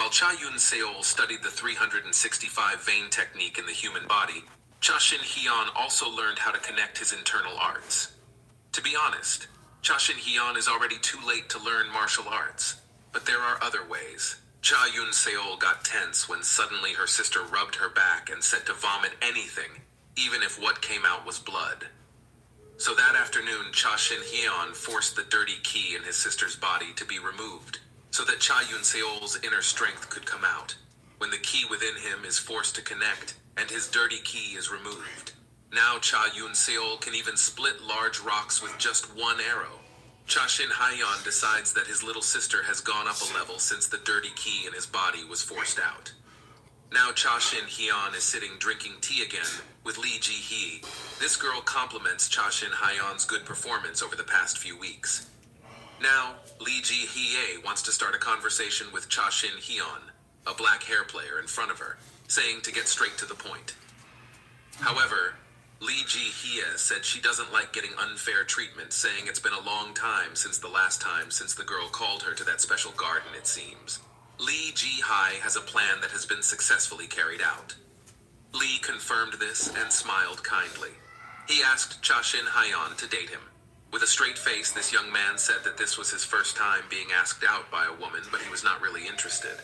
While Cha Yun-seol studied the 365 vein technique in the human body, Cha Shin-hyeon also learned how to connect his internal arts. To be honest, Cha Shin-hyeon is already too late to learn martial arts, but there are other ways. Cha Yun-seol got tense when suddenly her sister rubbed her back and said to vomit anything, even if what came out was blood. So that afternoon, Cha Shin-hyeon forced the dirty ki in his sister's body to be removed, so that Cha Yun-seol's inner strength could come out. When the ki within him is forced to connect, and his dirty ki is removed. Now Cha Yun-seol can even split large rocks with just one arrow. Cha Shin-hyeon decides that his little sister has gone up a level since the dirty ki in his body was forced out. Now Cha Shin-hyeon is sitting drinking tea again with Lee Ji-hee. This girl compliments Cha Shin-hyeon's good performance over the past few weeks. Now, Lee Ji-hee wants to start a conversation with Cha Shin-hyeon, a black hair player, in front of her, saying to get straight to the point. However, Lee Ji-hee said she doesn't like getting unfair treatment, saying it's been a long time since the girl called her to that special garden, it seems. Lee Ji-hye has a plan that has been successfully carried out. Lee confirmed this and smiled kindly. He asked Cha Shin-hyeon to date him. With a straight face, this young man said that this was his first time being asked out by a woman, but he was not really interested.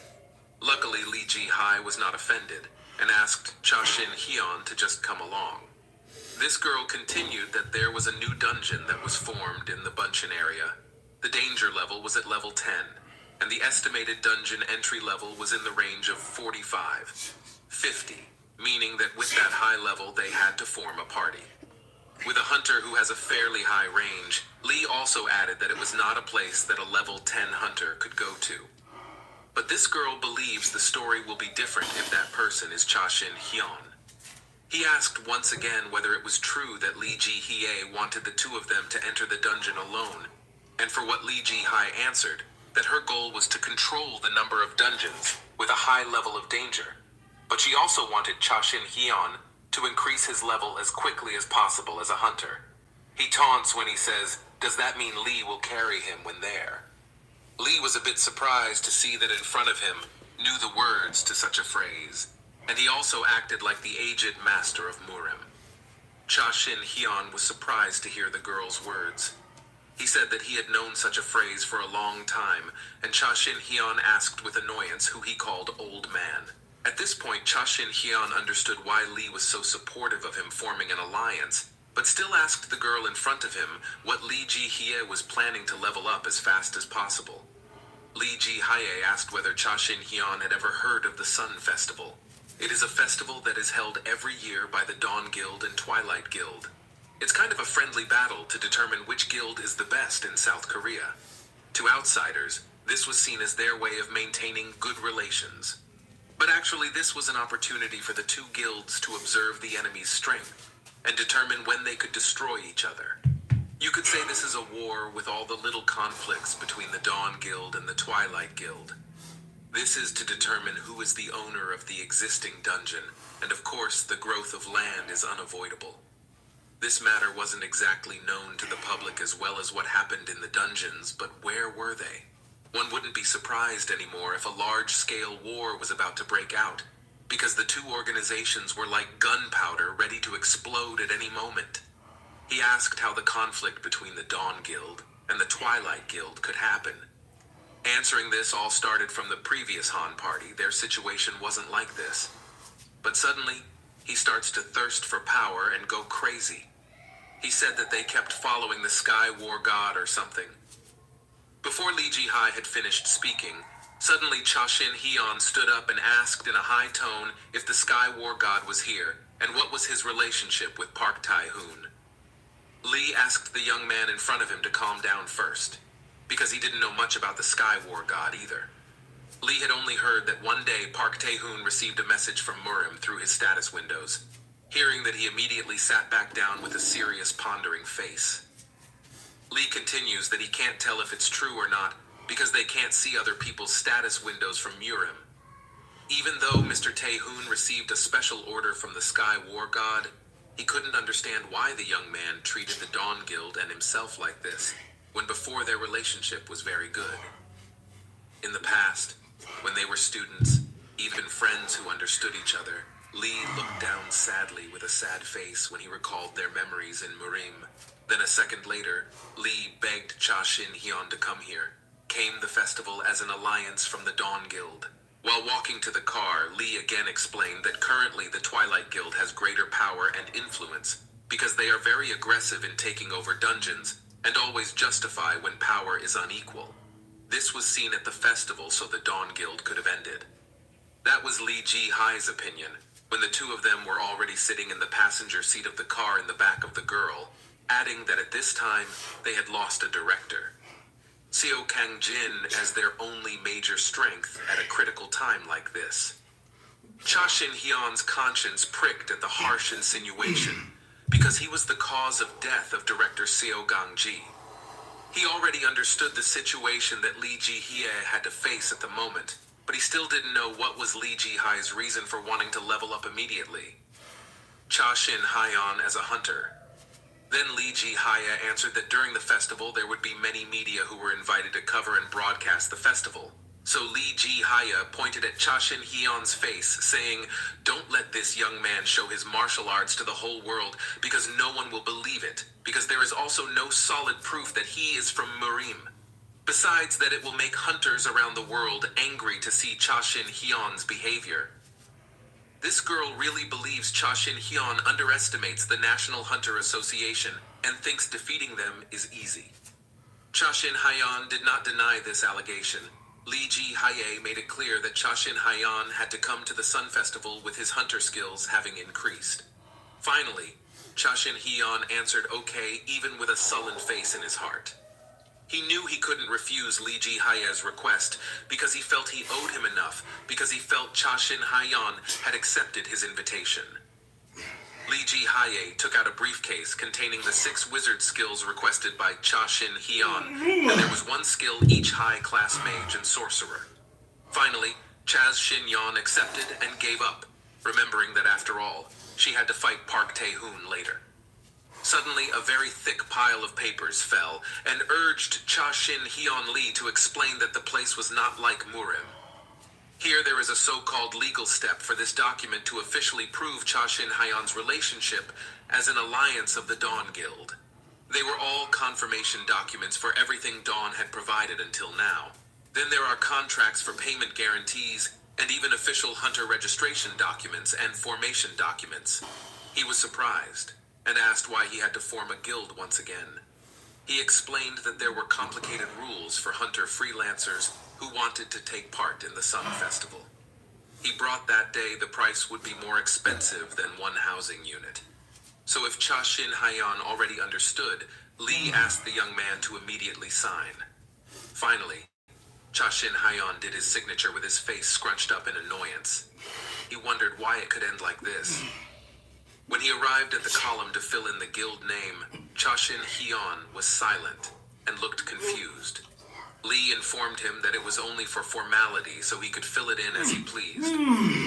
Luckily, Lee Ji-hye was not offended and asked Cha Shin-hyeon to just come along. This girl continued that there was a new dungeon that was formed in the Buncheon area. The danger level was at level 10, and the estimated dungeon entry level was in the range of 45, 50, meaning that with that high level they had to form a party. With a hunter who has a fairly high range, Lee also added that it was not a place that a level 10 hunter could go to. But this girl believes the story will be different if that person is Cha Shin-hyeon. He asked once again whether it was true that Lee Ji-hee wanted the two of them to enter the dungeon alone, and for what Lee Ji-hye answered, that her goal was to control the number of dungeons with a high level of danger. But she also wanted Cha Shin-hyeon to increase his level as quickly as possible as a hunter. He taunts when he says, "Does that mean Lee will carry him when there?" Lee was a bit surprised to see that in front of him knew the words to such a phrase, and he also acted like the aged master of Murim. Cha Shin-hyeon was surprised to hear the girl's words. He said that he had known such a phrase for a long time, and Cha Shin-hyeon asked with annoyance who he called old man. At this point, Cha Shin-hyeon understood why Lee was so supportive of him forming an alliance, but still asked the girl in front of him what Lee Ji-hee was planning to level up as fast as possible. Lee Ji-hye asked whether Cha Shin-hyeon had ever heard of the Sun Festival. It is a festival that is held every year by the Dawn Guild and Twilight Guild. It's kind of a friendly battle to determine which guild is the best in South Korea. To outsiders, this was seen as their way of maintaining good relations. But actually, this was an opportunity for the two guilds to observe the enemy's strength and determine when they could destroy each other. You could say this is a war with all the little conflicts between the Dawn Guild and the Twilight Guild. This is to determine who is the owner of the existing dungeon, and of course, the growth of land is unavoidable. This matter wasn't exactly known to the public as well as what happened in the dungeons, but where were they? One wouldn't be surprised anymore if a large-scale war was about to break out, because the two organizations were like gunpowder ready to explode at any moment. He asked how the conflict between the Dawn Guild and the Twilight Guild could happen. Answering this all started from the previous Han party. Their situation wasn't like this. But suddenly, he starts to thirst for power and go crazy. He said that they kept following the Sky War God or something. Before Lee Ji-hye had finished speaking, suddenly Cha Shin-hyeon stood up and asked in a high tone if the Sky War God was here, and what was his relationship with Park Tae-hoon. Lee asked the young man in front of him to calm down first, because he didn't know much about the Sky War God either. Lee had only heard that one day Park Tae-hoon received a message from Murim through his status windows. Hearing that, he immediately sat back down with a serious, pondering face. Lee continues that he can't tell if it's true or not because they can't see other people's status windows from Murim. Even though Mr. Tae-hoon received a special order from the Sky War God, he couldn't understand why the young man treated the Dawn Guild and himself like this, when before their relationship was very good. In the past, When they were students, even friends who understood each other, Lee looked down sadly with a sad face when he recalled their memories in Murim. Then a second later, Lee begged Cha Shin Hyun to come here. Came the festival as an alliance from the Dawn Guild. While walking to the car, Lee again explained that currently the Twilight Guild has greater power and influence because they are very aggressive in taking over dungeons and always justify when power is unequal. This was seen at the festival, so the Dawn Guild could have ended. That was Lee Ji-hai's opinion, when the two of them were already sitting in the passenger seat of the car in the back of the girl, adding that at this time, they had lost a director. Seo Kang-jin as their only major strength at a critical time like this. Cha Shin Hyun's conscience pricked at the harsh insinuation, because he was the cause of death of director Seo Gang-ji. He already understood the situation that Lee Ji-hye had to face at the moment, but he still didn't know what was Lee Ji-hai's reason for wanting to level up immediately. Cha Shin Hyun as a hunter. Then Lee Ji-hye answered that during the festival there would be many media who were invited to cover and broadcast the festival. So Lee Ji-hye pointed at Cha Shin Hyun's face, saying, "Don't let this young man show his martial arts to the whole world, because no one will believe it, because there is also no solid proof that he is from Murim. Besides that it will make hunters around the world angry to see Cha Shin Hyun's behavior." This girl really believes Cha Shin Hyun underestimates the National Hunter Association and thinks defeating them is easy. Cha Shin Hyun did not deny this allegation. Lee Ji-hye made it clear that Cha Shin Hyun had to come to the Sun Festival with his hunter skills having increased. Finally, Cha Shin Hyun answered okay, even with a sullen face in his heart. He knew he couldn't refuse Lee Ji-hye's request because he felt he owed him enough, because he felt Cha Shin Hyun had accepted his invitation. Lee Ji-hye took out a briefcase containing the 6 wizard skills requested by Cha Shin Hyun, and there was 1 skill each high-class mage and sorcerer. Finally, Chaz Shin Yeon accepted and gave up, remembering that after all, she had to fight Park Tae-hoon later. Suddenly, a very thick pile of papers fell and urged Cha Shin Hyun Lee to explain that the place was not like Murim. Here there is a so-called legal step for this document to officially prove Cha Shin Hyun's relationship as an alliance of the Dawn Guild. They were all confirmation documents for everything Dawn had provided until now. Then there are contracts for payment guarantees and even official hunter registration documents and formation documents. He was surprised and asked why he had to form a guild once again. He explained that there were complicated rules for hunter freelancers who wanted to take part in the Sun Festival. He brought that day the price would be more expensive than 1 housing unit. So if Cha Shin Hyun already understood, Lee asked the young man to immediately sign. Finally, Cha Shin Hyun did his signature with his face scrunched up in annoyance. He wondered why it could end like this. When he arrived at the column to fill in the guild name, Cha Shin Hyun was silent and looked confused. Lee informed him that it was only for formality so he could fill it in as he pleased.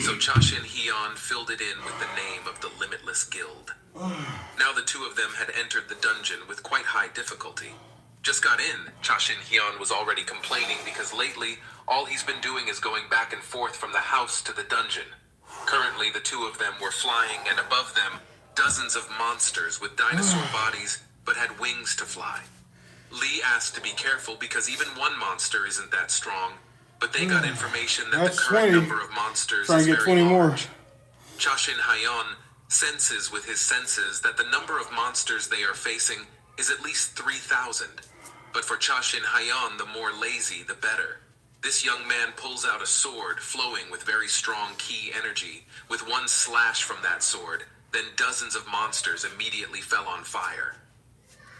So Cha Shin Hyun filled it in with the name of the Limitless Guild. Now the two of them had entered the dungeon with quite high difficulty. Just got in, Cha Shin Hyun was already complaining because lately, all he's been doing is going back and forth from the house to the dungeon. Currently, the two of them were flying, and above them, dozens of monsters with dinosaur bodies, but had wings to fly. Lee asked to be careful because even 1 monster isn't that strong, but they got information that the current number of monsters is very large. Cha Shin Hyun senses with his senses that the number of monsters they are facing is at least 3,000. But for Cha Shin Hyun, the more lazy, the better. This young man pulls out a sword flowing with very strong ki energy. With 1 slash from that sword, then dozens of monsters immediately fell on fire.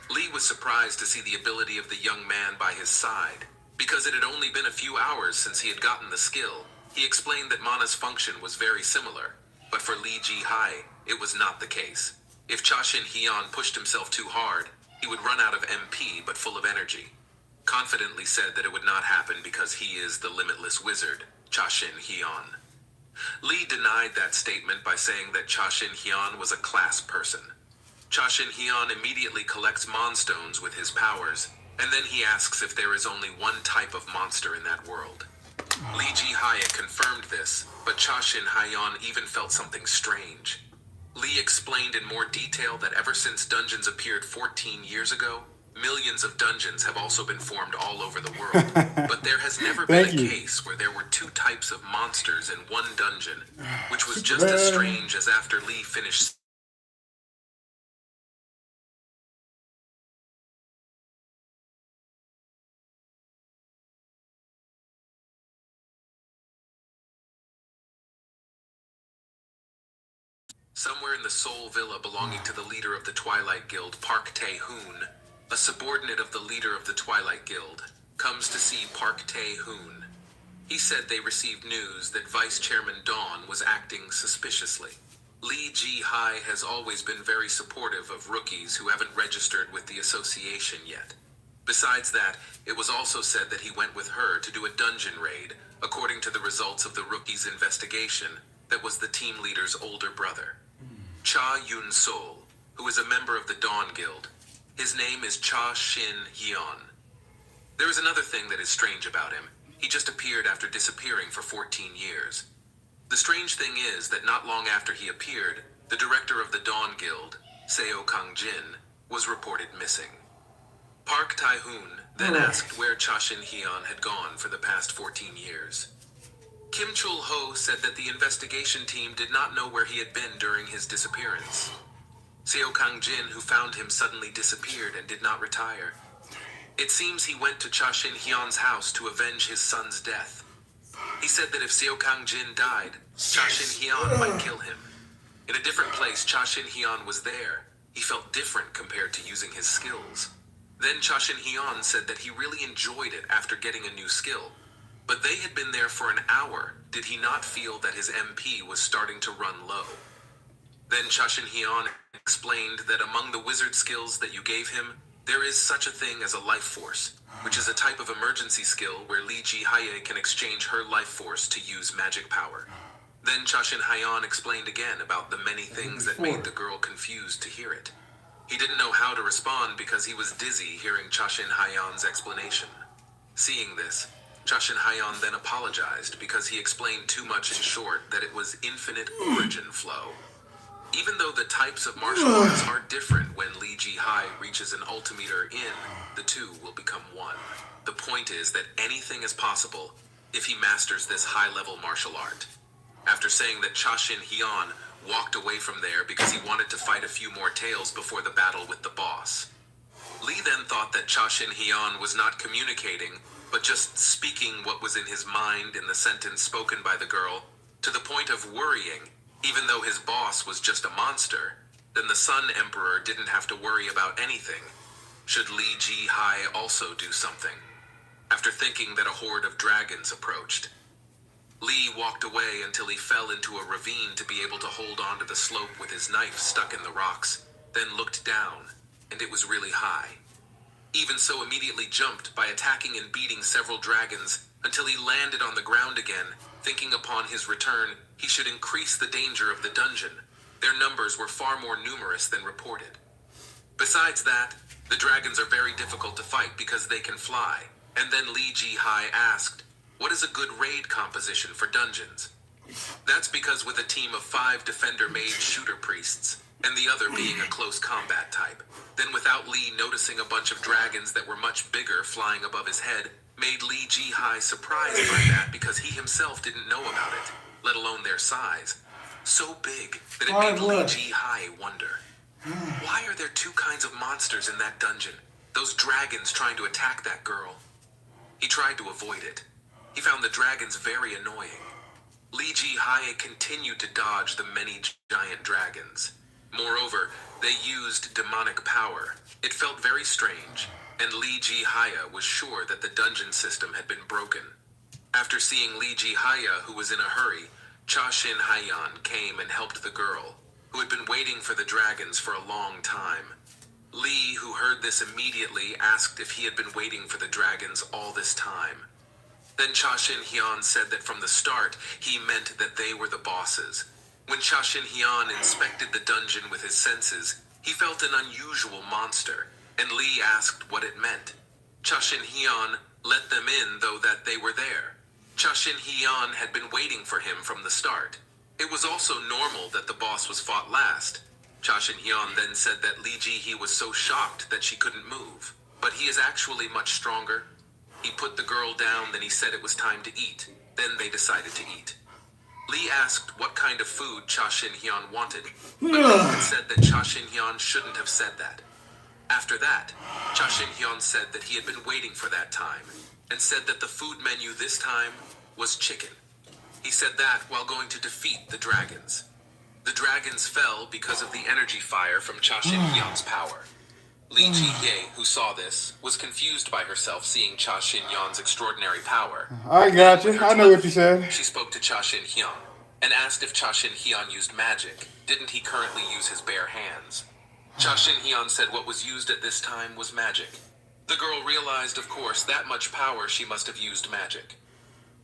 Lee was surprised to see the ability of the young man by his side. Because it had only been a few hours since he had gotten the skill, he explained that Mana's function was very similar. But for Lee Ji-hye, it was not the case. If Cha Shin Hyun pushed himself too hard, he would run out of MP but full of energy. Confidently said that it would not happen because he is the limitless wizard, Cha Shin Hyun. Lee denied that statement by saying that Cha Shin Hyun was a class person. Cha Shin Hyun immediately collects Monstones with his powers, and then he asks if there is only 1 type of monster in that world. Li Jihaya confirmed this, but Cha Shin Hyeon even felt something strange. Lee explained in more detail that ever since dungeons appeared 14 years ago, millions of dungeons have also been formed all over the world. But there has never been a case where there were two types of monsters in one dungeon, which was just as strange as after Lee finished somewhere in the Seoul Villa belonging to the leader of the Twilight Guild, Park Tae-hoon, a subordinate of the leader of the Twilight Guild, comes to see Park Tae-hoon. He said they received news that Vice Chairman Dawn was acting suspiciously. Lee Ji-hai has always been very supportive of rookies who haven't registered with the association yet. Besides that, it was also said that he went with her to do a dungeon raid, according to the results of the rookie's investigation, that was the team leader's older brother. Cha Yun-sol, who is a member of the Dawn Guild. His name is Cha Shin Hyeon. There is another thing that is strange about him. He just appeared after disappearing for 14 years. The strange thing is that not long after he appeared, the director of the Dawn Guild, Seo Kang-jin, was reported missing. Park Tae-hoon then asked where Cha Shin Hyeon had gone for the past 14 years. Kim Chul-ho said that the investigation team did not know where he had been during his disappearance. Seo Kang-jin, who found him, suddenly disappeared and did not retire. It seems he went to Cha Shin Hyeon's house to avenge his son's death. He said that if Seo Kang-jin died, Cha Shin Hyeon might kill him. In a different place, Cha Shin Hyeon was there. He felt different compared to using his skills. Then Cha Shin Hyeon said that he really enjoyed it after getting a new skill. But they had been there for an hour. Did he not feel that his MP was starting to run low? Then Cha Shin Hyeon explained that among the wizard skills that you gave him, there is such a thing as a life force, which is a type of emergency skill where Lee Ji-hae can exchange her life force to use magic power. Then Cha Shin Hyeon explained again about the many things that made the girl confused to hear it. He didn't know how to respond because he was dizzy hearing Cha Shin Hyeon's explanation. Seeing this, Cha Shin Hyeon then apologized because he explained too much in short that it was infinite origin flow. Even though the types of martial arts are different when Lee Ji-hae reaches an altimeter in, the two will become one. The point is that anything is possible if he masters this high-level martial art. After saying that Cha Shin Hyeon walked away from there because he wanted to fight a few more tails before the battle with the boss. Lee then thought that Cha Shin Hyeon was not communicating, but just speaking what was in his mind in the sentence spoken by the girl, to the point of worrying. Even though his boss was just a monster, then the Sun Emperor didn't have to worry about anything. Should Lee Ji-hae also do something? After thinking that a horde of dragons approached, Lee walked away until he fell into a ravine to be able to hold onto the slope with his knife stuck in the rocks, then looked down, and it was really high. Even so, immediately jumped by attacking and beating several dragons until he landed on the ground again, thinking upon his return he should increase the danger of the dungeon. Their numbers were far more numerous than reported. Besides that, the dragons are very difficult to fight because they can fly. And then Lee Ji-hae asked, what is a good raid composition for dungeons? That's because with a team of 5 defender mage shooter priests, and the other being a close combat type, then without Lee noticing a bunch of dragons that were much bigger flying above his head, made Lee Ji-hae surprised by that because he himself didn't know about it, let alone their size. So big that it made Lee Ji-hae wonder, why are there 2 kinds of monsters in that dungeon? Those dragons trying to attack that girl. He tried to avoid it. He found the dragons very annoying. Lee Ji-hae continued to dodge the many giant dragons. Moreover, they used demonic power. It felt very strange, and Lee Ji-hae was sure that the dungeon system had been broken. After seeing Lee Ji-hae, who was in a hurry, Cha Shin Hyeon came and helped the girl, who had been waiting for the dragons for a long time. Lee, who heard this immediately, asked if he had been waiting for the dragons all this time. Then Cha Shin Hyeon said that from the start, he meant that they were the bosses. When Cha Shin Hyeon inspected the dungeon with his senses, he felt an unusual monster, and Lee asked what it meant. Cha Shin Hyeon let them in though that they were there. Cha Shin-hyeon had been waiting for him from the start. It was also normal that the boss was fought last. Cha Shin-hyeon then said that Lee Ji-hee was so shocked that she couldn't move. But he is actually much stronger. He put the girl down, then he said it was time to eat. Then they decided to eat. Lee asked what kind of food Cha Shin-hyeon wanted, but Lee had said that Cha Shin-hyeon shouldn't have said that. After that, Cha Shin-hyeon said that he had been waiting for that time, and said that the food menu this time was chicken. He said that while going to defeat the dragons. The dragons fell because of the energy fire from Cha Shin-hyeon's power. Lee Ji-hye, who saw this, was confused by herself seeing Cha Shin-hyeon's extraordinary power. I got you. I know what you said. She spoke to Cha Shin-hyeon and asked if Cha Shin-hyeon used magic. Didn't he currently use his bare hands? Cha Shin-hyeon said what was used at this time was magic. The girl realized, of course, that much power she must have used magic.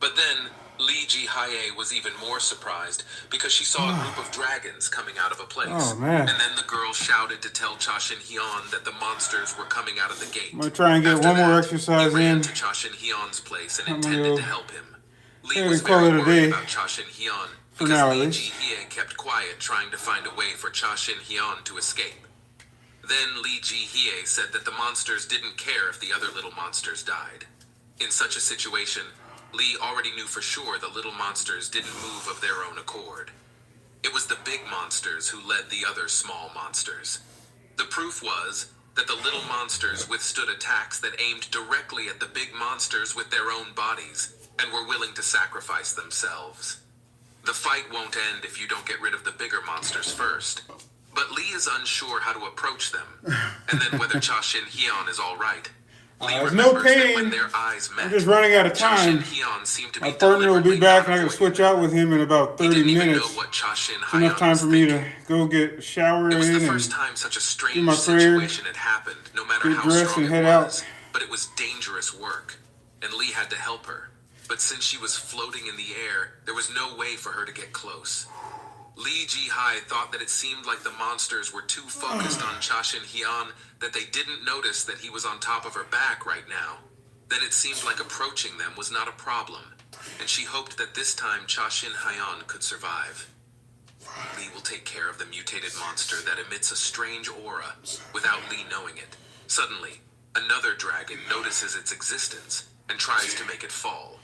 But then, Lee Ji-hye was even more surprised because she saw a group of dragons coming out of a place. Oh, man. And then the girl shouted to tell Cha Shin-hyeon that the monsters were coming out of the gate. I'm going to try and get one more exercise he ran in. to Cha Shin-hyeon's place and intended to help him. Lee Yeah, was we call very it a worried day. about Cha Shin-hyeon For now, at because Lee least. Ji-hye kept quiet trying to find a way for Cha Shin-hyeon to escape. Then Lee Ji-hye said that the monsters didn't care if the other little monsters died. In such a situation, Lee already knew for sure the little monsters didn't move of their own accord. It was the big monsters who led the other small monsters. The proof was that the little monsters withstood attacks that aimed directly at the big monsters with their own bodies and were willing to sacrifice themselves. The fight won't end if you don't get rid of the bigger monsters first. But Lee is unsure how to approach them, and then whether Cha Shin-hyeon is all right. Lee There's no remembers that pain. when their eyes met, I'm just running out of Cha time. Shin-hyeon seemed to be My partner will be deliberately back, not and I can avoiding switch out with him in about He 30 didn't even know minutes. what Cha It's Shin-hyeon enough time was for me thinking. to go get a shower It was the in first and time such a do strange my prayer, situation had happened, no matter get how dressed, strong and it head was. out. But it was dangerous work, and Lee had to help her. But since she was floating in the air, there was no way for her to get close. Lee Ji-hye thought that it seemed like the monsters were too focused on Cha Shin-hyeon that they didn't notice that he was on top of her back right now. Then it seemed like approaching them was not a problem, and she hoped that this time Cha Shin-hyeon could survive. Lee will take care of the mutated monster that emits a strange aura without Lee knowing it. Suddenly, another dragon notices its existence and tries to make it fall.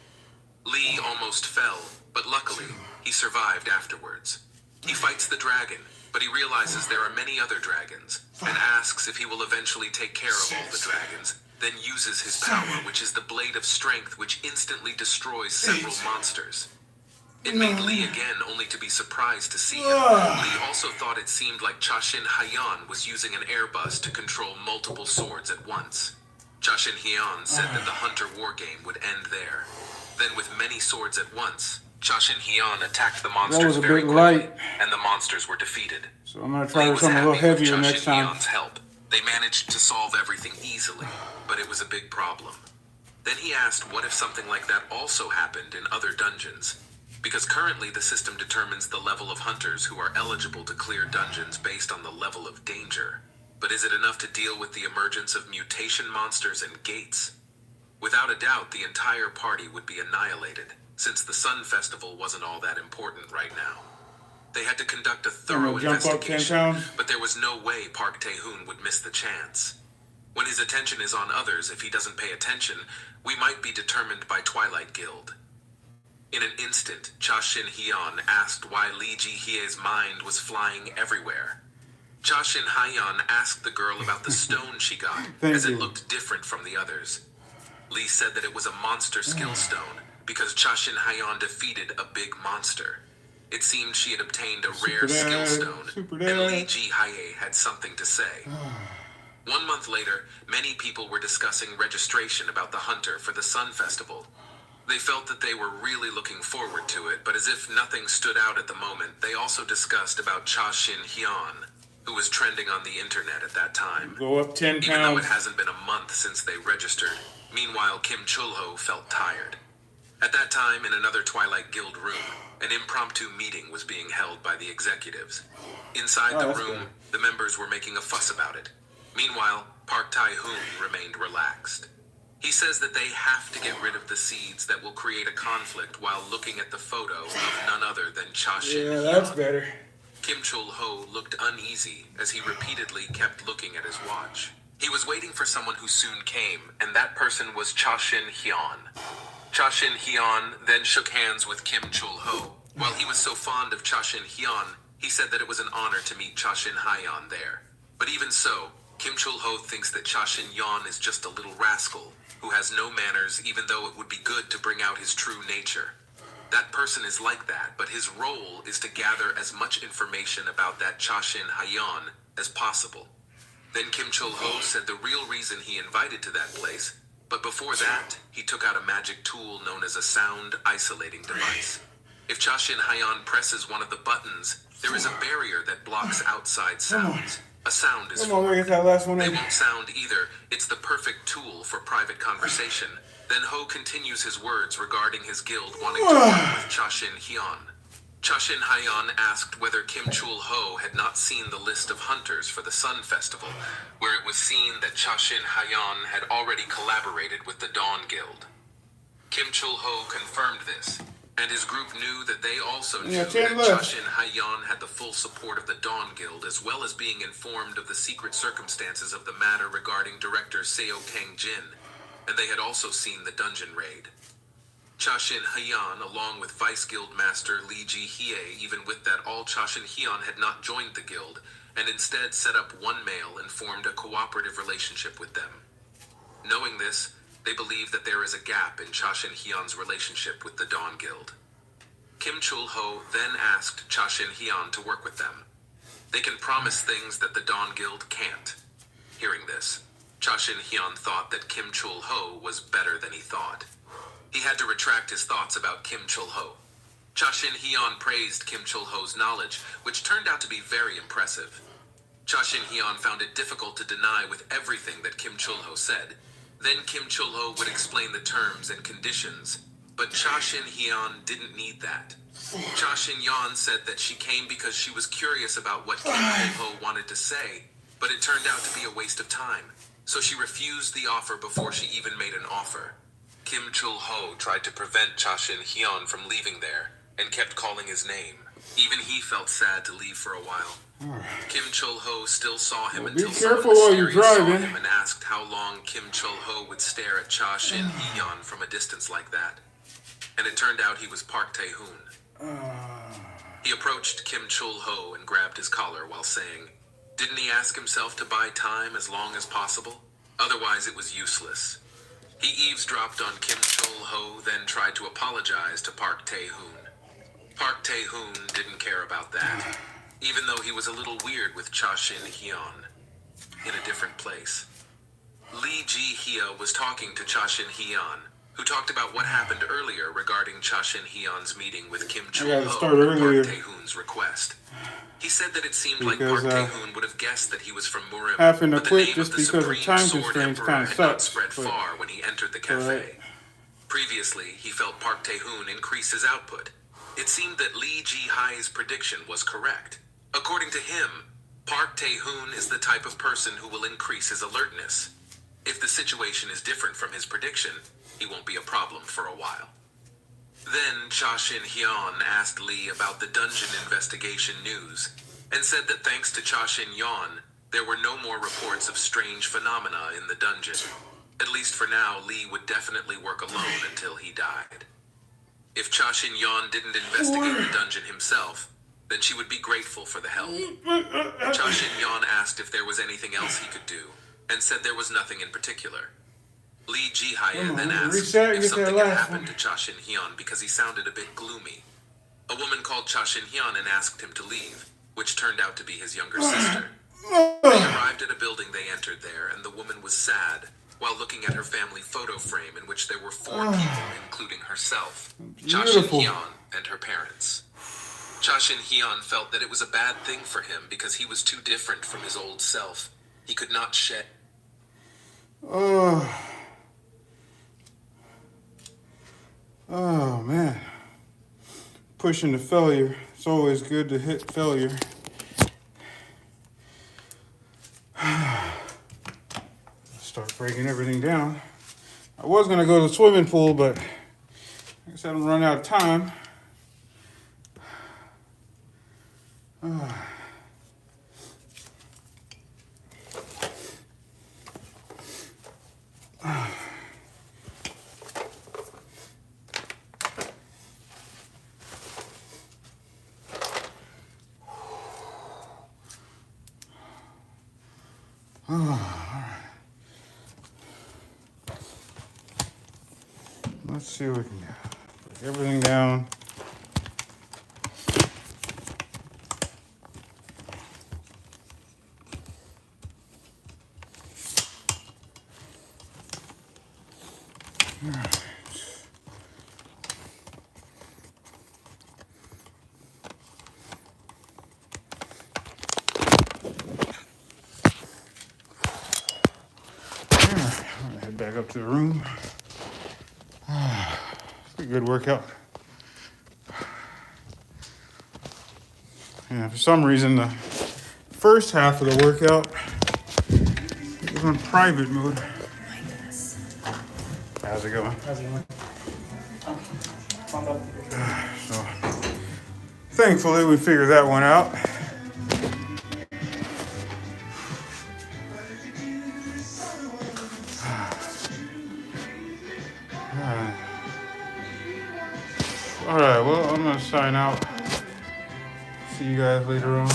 Lee almost fell, but luckily, he survived afterwards. He fights the dragon, but he realizes there are many other dragons, and asks if he will eventually take care of all the dragons, then uses his power, which is the Blade of Strength, which instantly destroys several monsters. It made Lee again, only to be surprised to see him. Lee also thought it seemed like Cha Shin-hyeon was using an airbus to control multiple swords at once. Cha Shin-hyeon said that the Hunter war game would end there. Then with many swords at once, Cha Shin-hyeon attacked the monsters a very bit quickly, light. and the monsters were defeated. So I'm going to try Lee with was something a little happy with heavier Cha next time. Shin-hyeon's help. They managed to solve everything easily, but it was a big problem. Then he asked what if something like that also happened in other dungeons. Because currently the system determines the level of hunters who are eligible to clear dungeons based on the level of danger. But is it enough to deal with the emergence of mutation monsters and gates? Without a doubt, the entire party would be annihilated, since the Sun Festival wasn't all that important right now. They had to conduct a thorough jump up 10 investigation, pounds? but there was no way Park Tae-hoon would miss the chance. When his attention is on others, if he doesn't pay attention, we might be determined by Twilight Guild. In an instant, Cha Shin-hyeon asked why Lee Ji-hye's mind was flying everywhere. Cha Shin-hyeon asked the girl about the stone she got, as it looked different from the others. Lee said that it was a monster skill stone, because Cha Shin-hyeon defeated a big monster. It seemed she had obtained a rare skill stone, and Lee Ji-hye had something to say. 1 month later, many people were discussing registration about the Hunter for the Sun Festival. They felt that they were really looking forward to it, but as if nothing stood out at the moment, they also discussed about Cha Shin-hyeon, who was trending on the internet at that time. Go up 10 pounds. Even though it hasn't been a month since they registered, meanwhile Kim Chul-ho felt tired. At that time, in another Twilight Guild room, an impromptu meeting was being held by the executives. Inside the room, the members were making a fuss about it. Meanwhile, Park Tae-hoon remained relaxed. He says that they have to get rid of the seeds that will create a conflict while looking at the photo of none other than Cha-Shin Yeah, that's Hyun. better. Kim Chul-ho looked uneasy as he repeatedly kept looking at his watch. He was waiting for someone who soon came, and that person was Cha-Shin Hyun. Cha-Shin Hyun then shook hands with Kim Chul-ho. While he was so fond of Cha-Shin Hyun, he said that it was an honor to meet Cha-Shin Hyun there. But even so, Kim Chul-ho thinks that Cha-Shin Hyun is just a little rascal who has no manners, even though it would be good to bring out his true nature. That person is like that, but his role is to gather as much information about that Cha-Shin Hyun as possible. Then Kim Chul-ho said the real reason he invited to that place, but before that, he took out a magic tool known as a sound isolating device. If Cha-Shin Hyun presses one of the buttons, there is a barrier that blocks outside sounds. A sound is Come on, formed. get that last one They in. won't sound either. It's the perfect tool for private conversation. Then Ho continues his words regarding his guild wanting to work with Cha-Shin Hyun. Cha-Shin Hyun asked whether Kim Chul-ho had not seen the list of hunters for the Sun Festival, where it was seen that Cha-Shin Hyun had already collaborated with the Dawn Guild. Kim Chul-ho confirmed this, and his group knew that they also knew that 10 left. Cha-Shin Hyun had the full support of the Dawn Guild, as well as being informed of the secret circumstances of the matter regarding director Seo Kang-jin, and they had also seen the dungeon raid. Cha-Shin Hyun, along with Vice Guild Master Lee Ji-hye, even with that all Cha-Shin Hyun had not joined the guild, and instead set up one male and formed a cooperative relationship with them. Knowing this, they believe that there is a gap in Cha-Shin Hyun's relationship with the Dawn Guild. Kim Chul-ho then asked Cha-Shin Hyun to work with them. They can promise things that the Dawn Guild can't. Hearing this, Cha-Shin Hyun thought that Kim Chul-ho was better than he thought. He had to retract his thoughts about Kim Chul-ho. Cha-Shin Hyun praised Kim Chul-ho's knowledge, which turned out to be very impressive. Cha-Shin Hyun found it difficult to deny with everything that Kim Chul-ho said. Then Kim Chul-ho would explain the terms and conditions, but Cha-Shin Hyun didn't need that. Cha-Shin Hyun said that she came because she was curious about what Kim Chul-ho wanted to say, but it turned out to be a waste of time, so she refused the offer before she even made an offer. Kim Chul-ho tried to prevent Cha-Shin Hyun from leaving there, and kept calling his name. Even he felt sad to leave for a while. Kim Chul-ho still saw him until be someone careful while you're mysterious saw driving. him and asked how long Kim Chul-ho would stare at Cha-Shin Hyun from a distance like that. And it turned out he was Park Tae-hoon. He approached Kim Chul-ho and grabbed his collar while saying, "Didn't he ask himself to buy time as long as possible? Otherwise it was useless." He eavesdropped on Kim Chul-ho, then tried to apologize to Park Tae-hoon. Park Tae-hoon didn't care about that, even though he was a little weird with Cha-Shin Hyun in a different place. Lee Ji-hye was talking to Cha-Shin Hyun, who talked about what happened earlier regarding Cha-Shin Hyun's meeting with Kim gotta Chul-ho start at earlier. Park Tae-hoon's request. He said that it seemed like Because, Park Tae-hoon would have guessed that he was from Murim, having to but the quit name just of the because of Supreme time Sword constraints Emperor kinda had not sucks, spread but- far when he entered the cafe. Right. Previously, he felt Park Tae-hoon increase his output. It seemed that Lee Ji-hye's prediction was correct. According to him, Park Tae-hoon is the type of person who will increase his alertness. If the situation is different from his prediction, he won't be a problem for a while. Then Cha-Shin Hyun asked Lee about the dungeon investigation news, and said that thanks to Cha-Shin Hyun, there were no more reports of strange phenomena in the dungeon. At least for now, Lee would definitely work alone until he died. If Cha-Shin Hyun didn't investigate the dungeon himself, then she would be grateful for the help. Cha-Shin Hyun asked if there was anything else he could do, and said there was nothing in particular. Lee Ji-hye Come on, then asked reset, if get that something had last happened one. to Cha-Shin Hyun because he sounded a bit gloomy. A woman called Cha-Shin Hyun and asked him to leave, which turned out to be his younger sister. They arrived at a building they entered there, and the woman was sad, while looking at her family photo frame in which there were 4 people, including herself, Cha-Shin Beautiful. Hyun, and her parents. Cha-Shin Hyun felt that it was a bad thing for him because he was too different from his old self. He could not shed. Oh man. Pushing to failure. It's always good to hit failure. Start breaking everything down. I was gonna go to the swimming pool, but I guess I'm running out of time. Let's see what we can do. Put everything down. All right. I'm gonna head back up to the room. It's a good workout. Yeah, for some reason, the first half of the workout was on private mode. How's it going? How's it going? So, thankfully, we figured that one out. All right, well, I'm gonna sign out. See you guys later on.